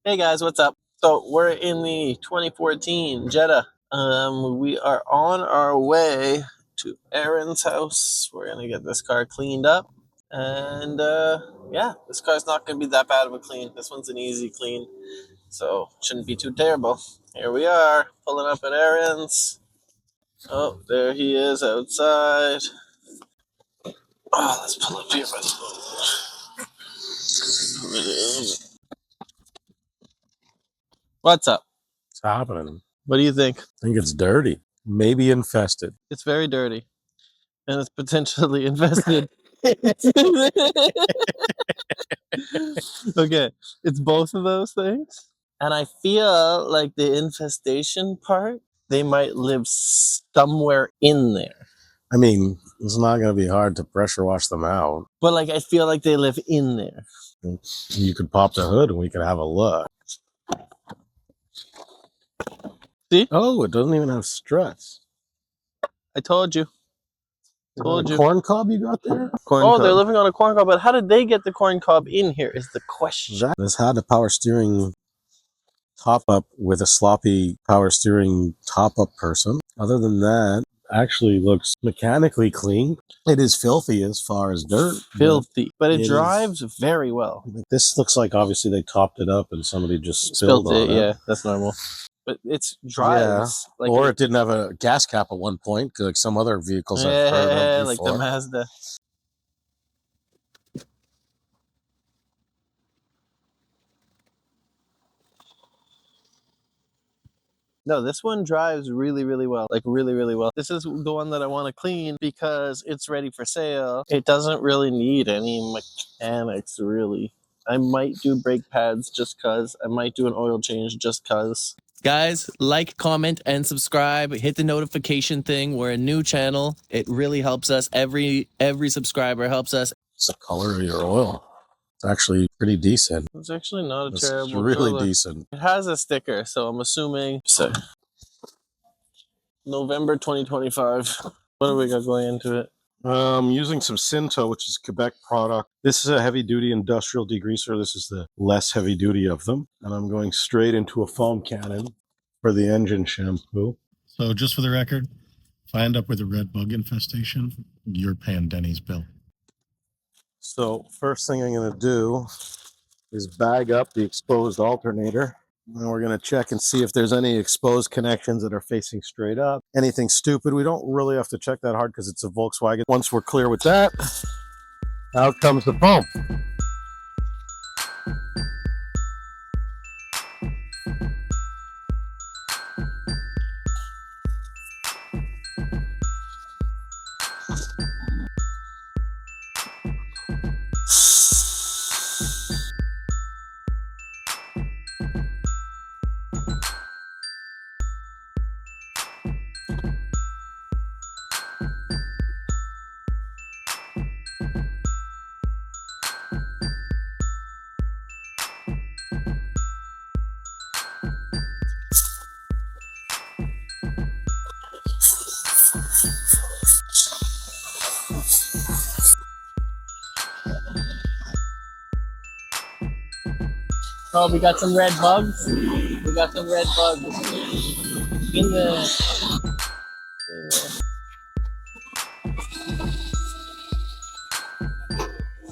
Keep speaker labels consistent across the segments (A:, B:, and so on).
A: Hey guys, what's up? So we're in the 2014 Jetta. We are on our way to Aaron's house. We're gonna get this car cleaned up, and yeah, this car's not gonna be that bad of a clean. This one's an easy clean, so shouldn't be too terrible. Here we are, pulling up at Aaron's. Oh, there he is outside. Oh, let's pull up here by the boat. What's up?
B: What's happening?
A: What do you think?
B: I think it's dirty. Maybe infested.
A: It's very dirty, and it's potentially infested. Okay, it's both of those things. And I feel like the infestation part, they might live somewhere in there.
B: I mean, it's not going to be hard to pressure wash them out.
A: But like, I feel like they live in there.
B: You could pop the hood and we could have a look.
A: See?
B: Oh, it doesn't even have struts.
A: I told you.
B: Told you. Corn cob you got there?
A: Corn cob. They're living on a corn cob, but how did they get the corn cob in here is the question.
B: This had a power steering top up with a sloppy power steering top up person. Other than that, actually looks mechanically clean. It is filthy as far as dirt.
A: Filthy, but it drives very well.
B: This looks like obviously they topped it up and somebody just spilled on it.
A: Yeah, that's normal. But it drives.
B: Yeah. Like or it didn't have a gas cap at one point, like some other vehicles I've heard of before.
A: Like the Mazda. No, this one drives really, really well. Like really, really well. This is the one that I want to clean because it's ready for sale. It doesn't really need any mechanics, really. I might do brake pads just cause. I might do an oil change just cause. Guys, like, comment, and subscribe. Hit the notification thing. We're a new channel. It really helps us. Every subscriber helps us.
B: It's the color of your oil. It's actually pretty decent.
A: It's actually not a terrible
B: It's really
A: color.
B: decent.
A: It has a sticker, so I'm assuming. So, November 2025. What do we got going into it?
B: Using some Cinto, which is Quebec product. This is a heavy-duty industrial degreaser. This is the less heavy-duty of them. And I'm going straight into a foam cannon for the engine shampoo.
C: So just for the record, if I end up with a red bug infestation, you're paying Denny's bill.
B: So first thing I'm going to do is bag up the exposed alternator. And we're going to check and see if there's any exposed connections that are facing straight up. Anything stupid, we don't really have to check that hard because it's a Volkswagen. Once we're clear with that, out comes the pump.
A: Oh, we got some red bugs. We got some red bugs in the.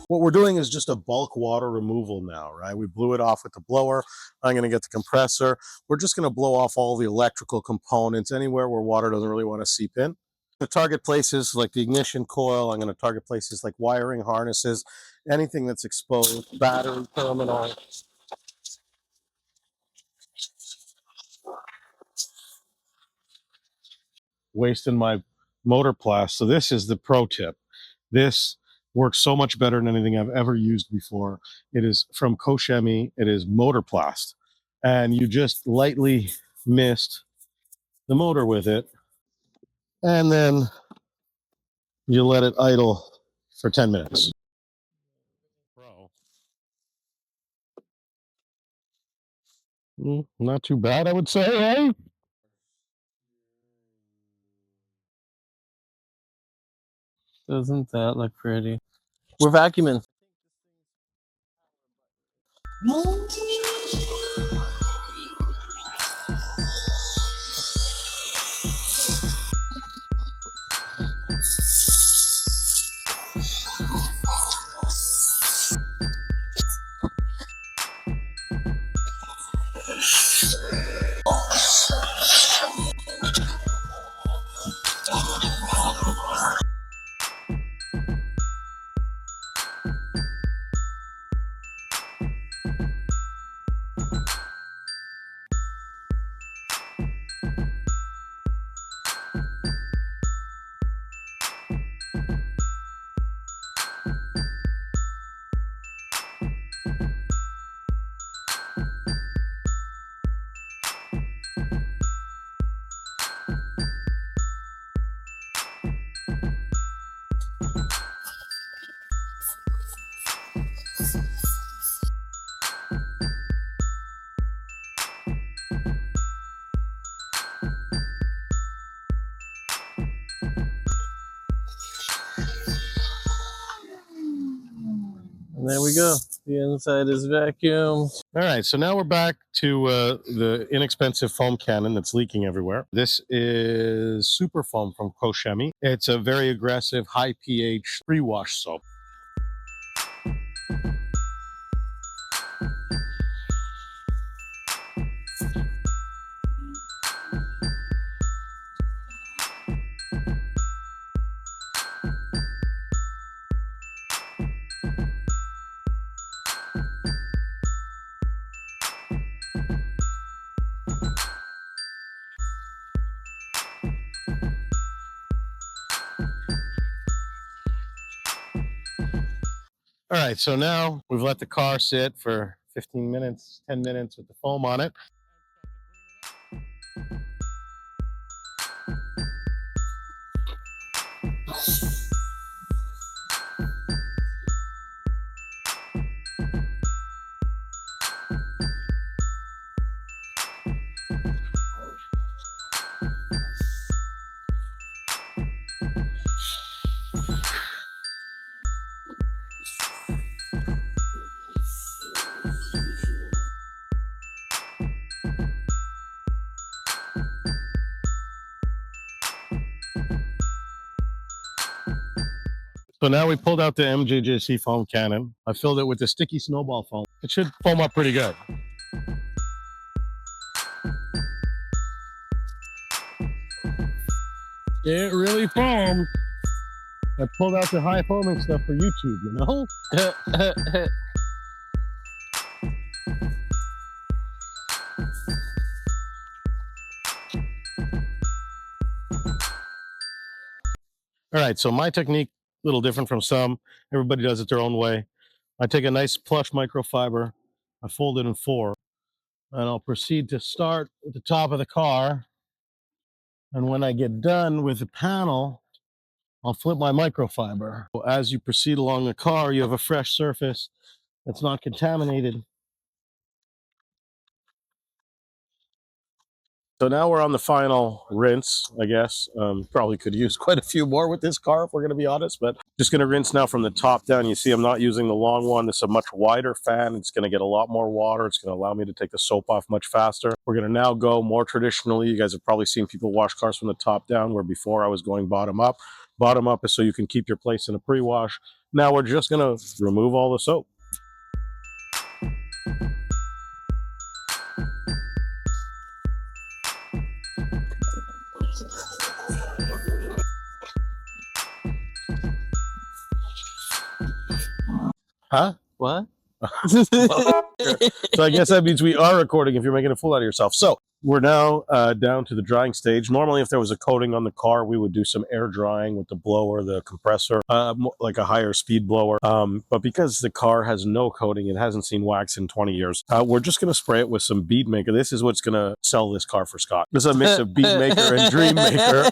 B: What we're doing is just a bulk water removal now, right? We blew it off with the blower. I'm going to get the compressor. We're just going to blow off all the electrical components anywhere where water doesn't really want to seep in. The target places like the ignition coil. I'm going to target places like wiring harnesses, anything that's exposed, battery terminal. Wasting my motor plast. So this is the pro tip. This works so much better than anything I've ever used before. It is from Koshemi. It is motor plast. And you just lightly mist the motor with it. And then you let it idle for 10 minutes. Not too bad, I would say, eh?
A: Doesn't that look pretty? We're vacuuming. And there we go. The inside is vacuumed.
B: All right, so now we're back to the inexpensive foam cannon that's leaking everywhere. This is super foam from Koshemi. It's a very aggressive, high pH pre-wash soap. All right, so now we've let the car sit for 15 minutes, 10 minutes with the foam on it. So now we pulled out the MJJC foam cannon. I filled it with the sticky snowball foam. It should foam up pretty good. It really foamed. I pulled out the high foaming stuff for YouTube, you know? All right, so my technique, a little different from some. Everybody does it their own way. I take a nice plush microfiber, I fold it in 4, and I'll proceed to start at the top of the car. And when I get done with the panel, I'll flip my microfiber. As you proceed along the car, you have a fresh surface that's not contaminated. So now we're on the final rinse, I guess. Probably could use quite a few more with this car if we're going to be honest, but just going to rinse now from the top down. You see I'm not using the long one. This is a much wider fan. It's going to get a lot more water. It's going to allow me to take the soap off much faster. We're going to now go more traditionally. You guys have probably seen people wash cars from the top down, where before I was going bottom up. Bottom up is so you can keep your place in a pre-wash. Now we're just going to remove all the soap. Huh?
A: What?
B: So I guess that means we are recording if you're making a fool out of yourself. So we're now down to the drying stage. Normally, if there was a coating on the car, we would do some air drying with the blower, the compressor, like a higher speed blower. But because the car has no coating, it hasn't seen wax in 20 years, we're just going to spray it with some bead maker. This is what's going to sell this car for Scott. This is a mix of bead maker and dream maker.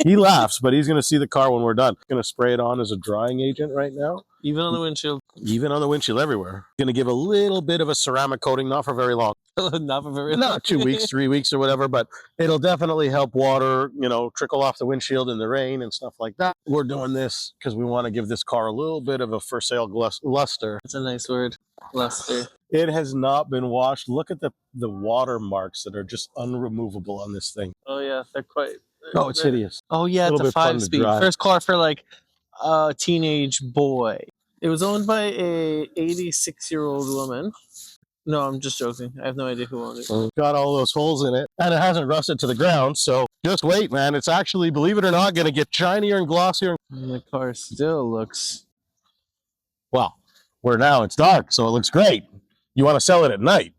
B: He laughs, but he's going to see the car when we're done. Going to spray it on as a drying agent right now.
A: Even on the windshield.
B: Even on the windshield, everywhere. Going to give a little bit of a ceramic coating, not for very long.
A: Not for very long.
B: Not 2 weeks, 3 weeks or whatever, but it'll definitely help water, you know, trickle off the windshield in the rain and stuff like that. We're doing this because we want to give this car a little bit of a for sale luster.
A: That's a nice word. Luster.
B: It has not been washed. Look at the water marks that are just unremovable on this thing.
A: Oh, yeah. They're quite...
B: Oh, it's hideous.
A: Oh, yeah. It's a 5-speed. First car for, like, a teenage boy. It was owned by a 86-year-old woman. No, I'm just joking. I have no idea who owned it.
B: Got all those holes in it, and it hasn't rusted to the ground, so just wait, man. It's actually, believe it or not, going to get shinier and glossier.
A: And the car still looks...
B: Well, where now it's dark, so it looks great. You want to sell it at night.